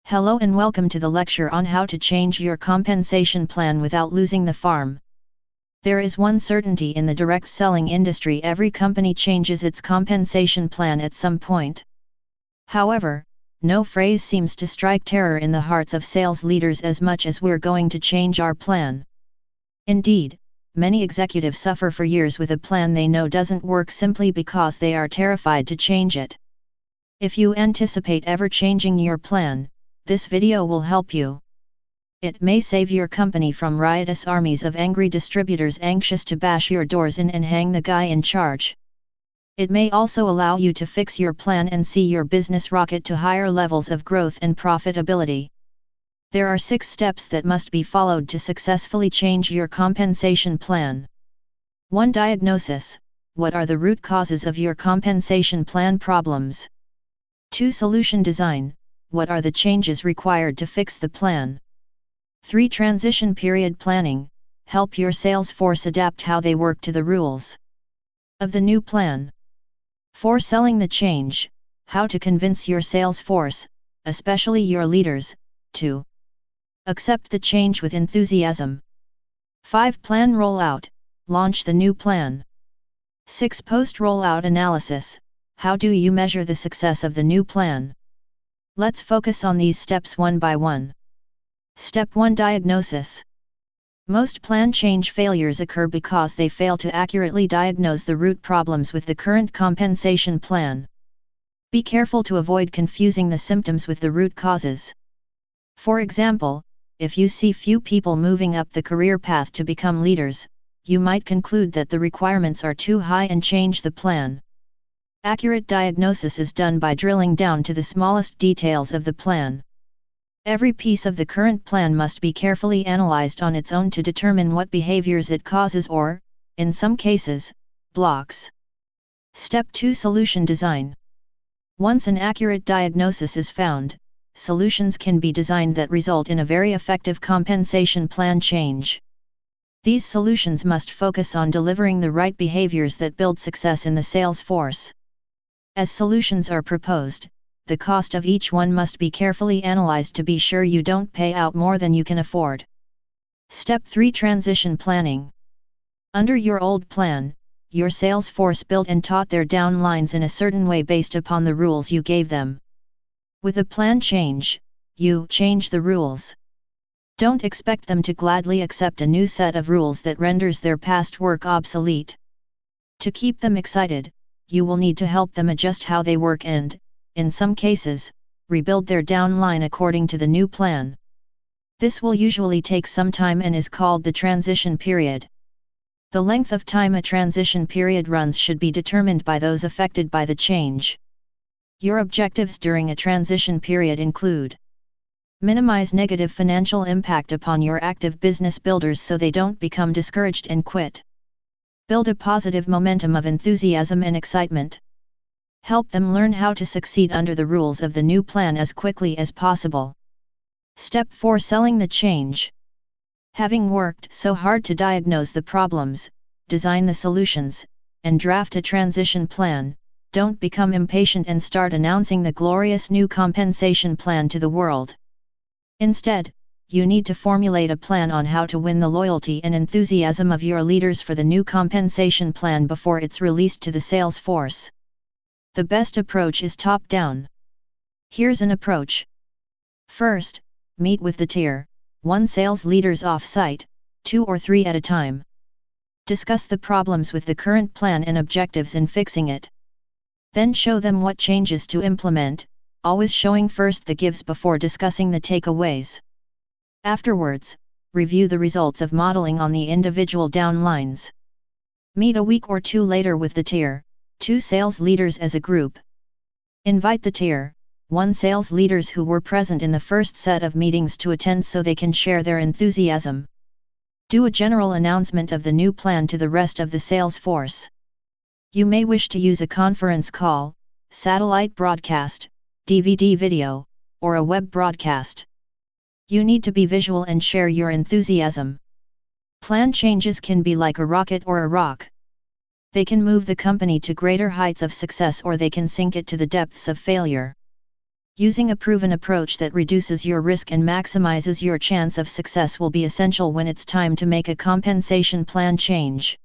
Hello and welcome to the lecture on how to change your compensation plan without losing the farm. There is one certainty in the direct selling industry: every company changes its compensation plan at some point. However, no phrase seems to strike terror in the hearts of sales leaders as much as "we're going to change our plan." Indeed, many executives suffer for years with a plan they know doesn't work simply because they are terrified to change it. If you anticipate ever changing your plan, this video will help you. It may save your company from riotous armies of angry distributors anxious to bash your doors in and hang the guy in charge. It may also allow you to fix your plan and see your business rocket to higher levels of growth and profitability. There are 6 steps that must be followed to successfully change your compensation plan. 1. Diagnosis: what are the root causes of your compensation plan problems? 2. Solution design: what are the changes required to fix the plan? 3. Transition period planning: help your sales force adapt how they work to the rules of the new plan. 4. Selling the change: how to convince your sales force, especially your leaders, to accept the change with enthusiasm. 5. Plan rollout: launch the new plan. 6. Post-rollout analysis: how do you measure the success of the new plan? Let's focus on these steps one by one. Step 1. Diagnosis. Most plan change failures occur because they fail to accurately diagnose the root problems with the current compensation plan. Be careful to avoid confusing the symptoms with the root causes. For example, if you see few people moving up the career path to become leaders, you might conclude that the requirements are too high and change the plan. Accurate diagnosis is done by drilling down to the smallest details of the plan. Every piece of the current plan must be carefully analyzed on its own to determine what behaviors it causes or, in some cases, blocks. Step 2. Solution design. Once an accurate diagnosis is found, solutions can be designed that result in a very effective compensation plan change. These solutions must focus on delivering the right behaviors that build success in the sales force. As solutions are proposed, the cost of each one must be carefully analyzed to be sure you don't pay out more than you can afford. Step 3. Transition planning. Under your old plan, your sales force built and taught their downlines in a certain way based upon the rules you gave them. With a plan change, you change the rules. Don't expect them to gladly accept a new set of rules that renders their past work obsolete. To keep them excited, you will need to help them adjust how they work and, in some cases, rebuild their downline according to the new plan. This will usually take some time and is called the transition period. The length of time a transition period runs should be determined by those affected by the change. Your objectives during a transition period include: minimize negative financial impact upon your active business builders so they don't become discouraged and quit. Build a positive momentum of enthusiasm and excitement. Help them learn how to succeed under the rules of the new plan as quickly as possible. Step 4. Selling the change. Having worked so hard to diagnose the problems, design the solutions, and draft a transition plan, don't become impatient and start announcing the glorious new compensation plan to the world. Instead, you need to formulate a plan on how to win the loyalty and enthusiasm of your leaders for the new compensation plan before it's released to the sales force. The best approach is top-down. Here's an approach. First, meet with the Tier 1 sales leaders off-site, 2 or 3 at a time. Discuss the problems with the current plan and objectives in fixing it. Then show them what changes to implement, always showing first the gives before discussing the takeaways. Afterwards, review the results of modeling on the individual downlines. Meet a week or 2 later with the Tier 2 sales leaders as a group. Invite the Tier 1 sales leaders who were present in the first set of meetings to attend so they can share their enthusiasm. Do a general announcement of the new plan to the rest of the sales force. You may wish to use a conference call, satellite broadcast, DVD video, or a web broadcast. You need to be visual and share your enthusiasm. Plan changes can be like a rocket or a rock. They can move the company to greater heights of success or they can sink it to the depths of failure. Using a proven approach that reduces your risk and maximizes your chance of success will be essential when it's time to make a compensation plan change.